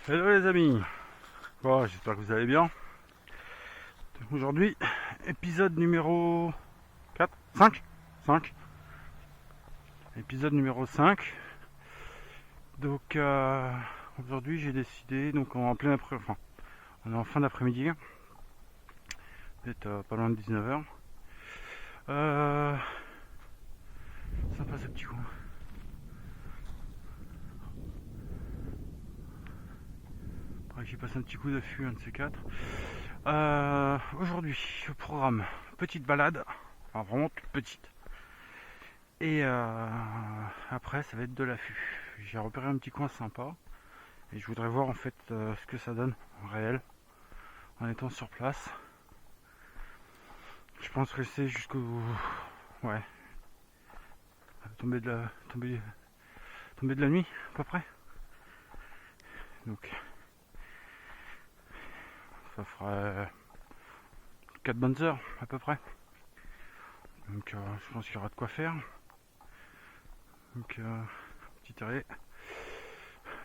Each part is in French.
Hello les amis, bon, j'espère que vous allez bien. Aujourd'hui, épisode numéro 4, 5, 5. Épisode numéro 5. Donc aujourd'hui j'ai décidé, donc on est on est en fin d'après-midi, peut-être pas loin de 19h. Sympa ce petit coin. J'y passe un petit coup d'affût, un de ces quatre. Aujourd'hui, au programme, petite balade, enfin vraiment toute petite. Et après, ça va être de l'affût. J'ai repéré un petit coin sympa et je voudrais voir en fait ce que ça donne en réel en étant sur place. Je pense rester jusqu'au ouais tomber de la nuit à peu près. Donc ça fera 4 bonnes heures à peu près. Donc je pense qu'il y aura de quoi faire. Donc petit arrêt.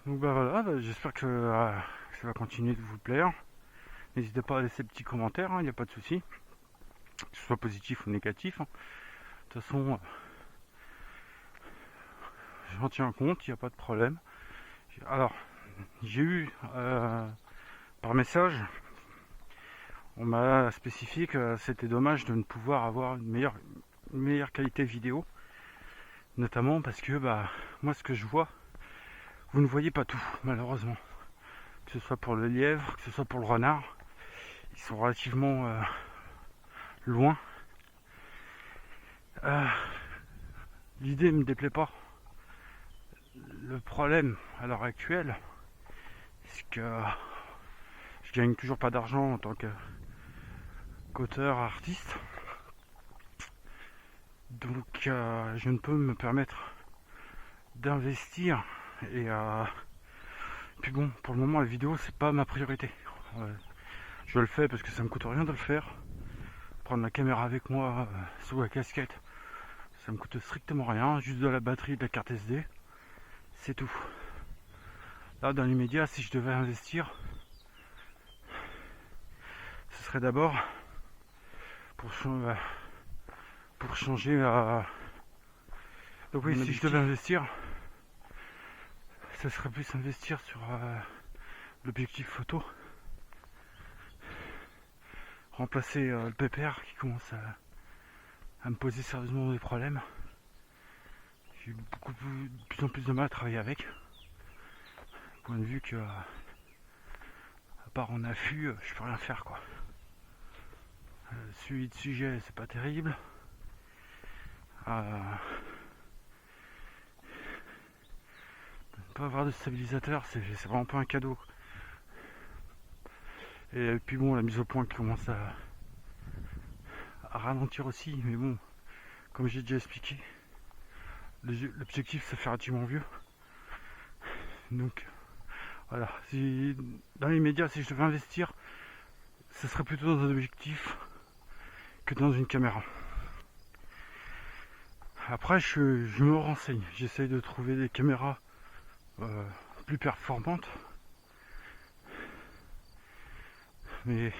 Donc voilà, j'espère que ça va continuer de vous plaire. N'hésitez pas à laisser des petits commentaires, il n'y a pas de souci. Que ce soit positif ou négatif. De toute façon, j'en tiens compte, il n'y a pas de problème. Alors, j'ai eu par message, on m'a spécifié que c'était dommage de ne pouvoir avoir une meilleure qualité vidéo. Notamment parce que moi ce que je vois, vous ne voyez pas tout, malheureusement. Que ce soit pour le lièvre, que ce soit pour le renard, ils sont relativement loin. L'idée ne me déplaît pas. Le problème à l'heure actuelle, c'est que je gagne toujours pas d'argent en tant qu'auteur, artiste. Donc je ne peux me permettre d'investir et puis bon, pour le moment la vidéo c'est pas ma priorité. Je le fais parce que ça me coûte rien de le faire. Prendre la caméra avec moi sous la casquette, ça me coûte strictement rien, juste de la batterie, de la carte SD, c'est tout. Là dans l'immédiat, si je devais investir, ce serait d'abord pour changer donc oui, si je devais investir, ce serait plus investir sur l'objectif photo, remplacer le PPR qui commence à me poser sérieusement des problèmes. J'ai eu de plus en plus de mal à travailler avec, point de vue que à part en affût, je peux rien faire quoi. Suivi de sujet, c'est pas terrible. Pas avoir de stabilisateur, c'est vraiment pas un cadeau. Et puis bon, la mise au point qui commence à ralentir aussi, mais bon, comme j'ai déjà expliqué, l'objectif c'est faire relativement vieux. Donc voilà, si dans les médias, si je devais investir, ce serait plutôt dans un objectif que dans une caméra. Après, je me renseigne, j'essaye de trouver des caméras plus performantes. Mais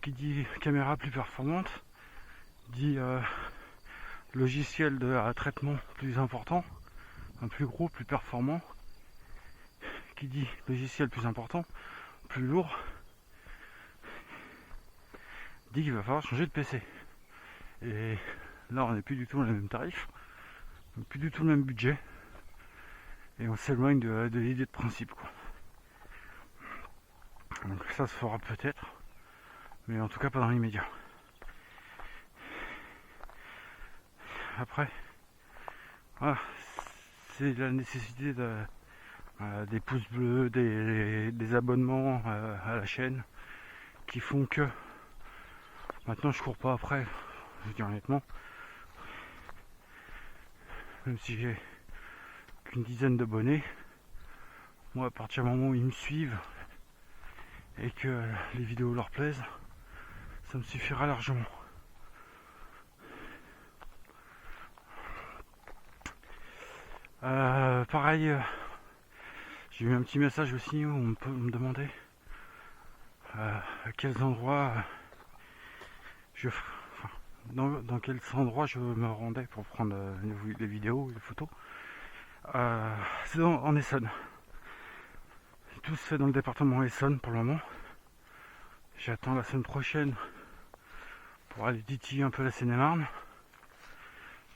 qui dit caméra plus performante dit logiciel de traitement plus important, un plus gros, plus performant. Qui dit logiciel plus important, plus lourd, dit qu'il va falloir changer de PC. Et là, on n'est plus du tout dans les mêmes tarifs, plus du tout le même budget, et on s'éloigne de l'idée de principe, quoi. Donc ça se fera peut-être, mais en tout cas pas dans l'immédiat. Après, voilà, c'est la nécessité des pouces bleus, des abonnements à la chaîne qui font que maintenant je cours pas après, je veux dire honnêtement, même si j'ai qu'une dizaine d'abonnés, moi à partir du moment où ils me suivent et que les vidéos leur plaisent, ça me suffira largement. Pareil, J'ai eu un petit message aussi où on me demandait à quels endroits enfin, dans quels endroits je me rendais pour prendre les vidéos, les photos. C'est en Essonne. Tout se fait dans le département Essonne pour le moment. J'attends la semaine prochaine pour aller titiller un peu la Seine-et-Marne.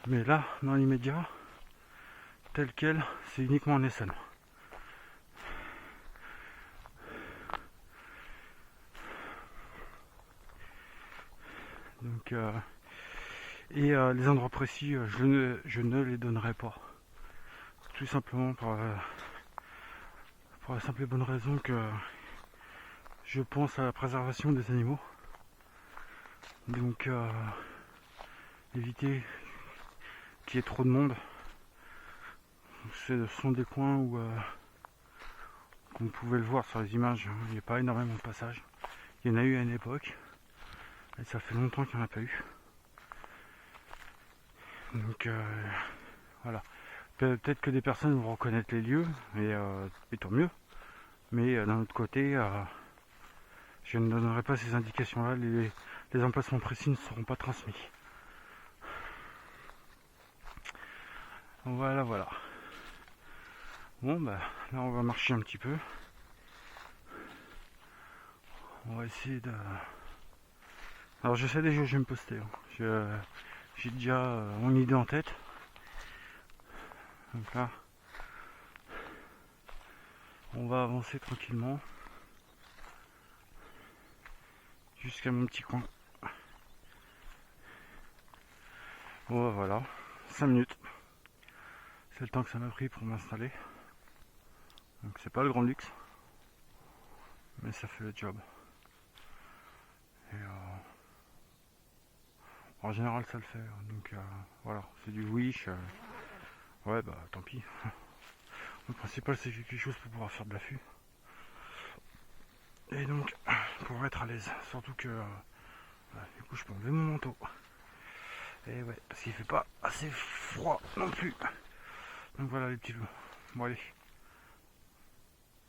Mais là, dans l'immédiat, tel quel, c'est uniquement en Essonne. Donc, les endroits précis, je ne les donnerai pas. Tout simplement pour la simple et bonne raison que je pense à la préservation des animaux. Donc, éviter qu'il y ait trop de monde. Ce sont des coins où, comme vous pouvez le voir sur les images, il n'y a pas énormément de passages. Il y en a eu à une époque, et ça fait longtemps qu'il n'y en a pas eu. Donc voilà. Peut-être que des personnes vont reconnaître les lieux, et tant mieux. Mais d'un autre côté, je ne donnerai pas ces indications-là. Les emplacements précis ne seront pas transmis. Voilà. Bon, bah là on va marcher un petit peu. On va essayer de... Alors je sais déjà où je vais me poster. J'ai déjà mon idée en tête. Donc là, on va avancer tranquillement jusqu'à mon petit coin. Bon, voilà, 5 minutes. C'est le temps que ça m'a pris pour m'installer. Donc c'est pas le grand luxe, mais ça fait le job. Et en général ça le fait. Donc voilà, c'est du Wish. Ouais, bah tant pis. Le principal c'est quelque chose pour pouvoir faire de l'affût. Et donc pour être à l'aise. Surtout que du coup je peux enlever mon manteau. Et ouais, parce qu'il fait pas assez froid non plus. Donc voilà les petits loups. Bon allez.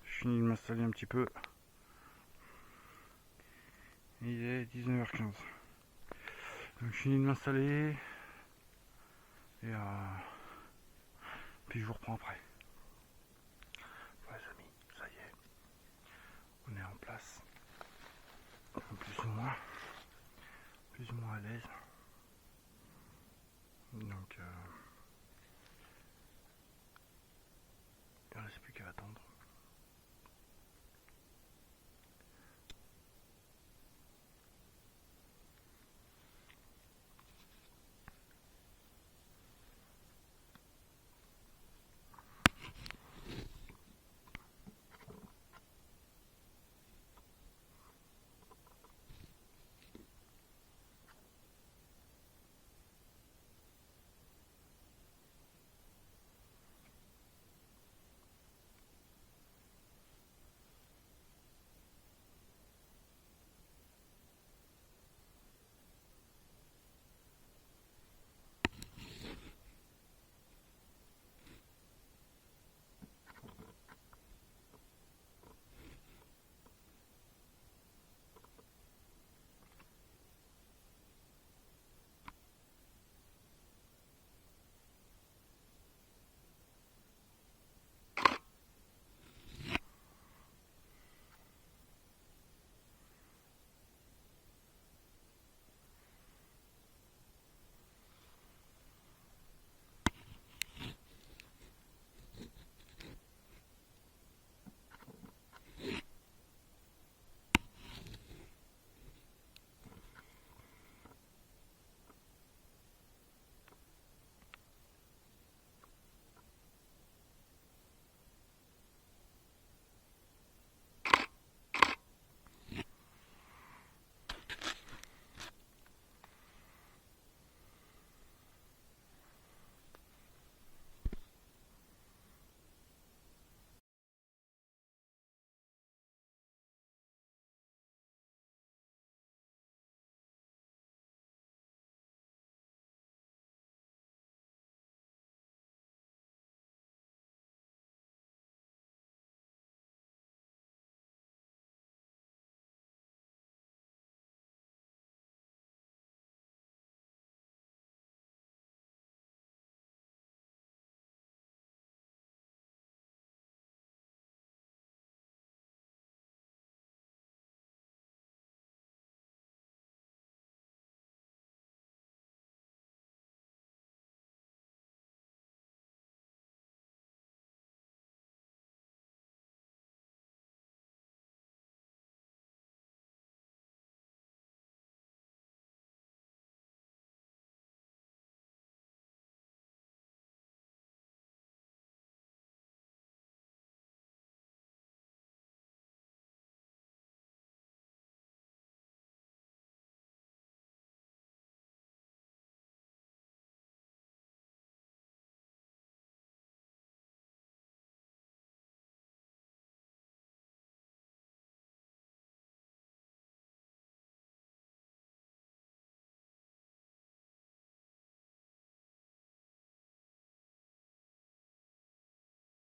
Je finis de m'installer un petit peu. Il est 19h15. Donc je finis de m'installer. Et puis je vous reprends après. Ouais les amis, ça y est. On est en place. Plus ou moins à l'aise. Donc il ne reste plus qu'à attendre.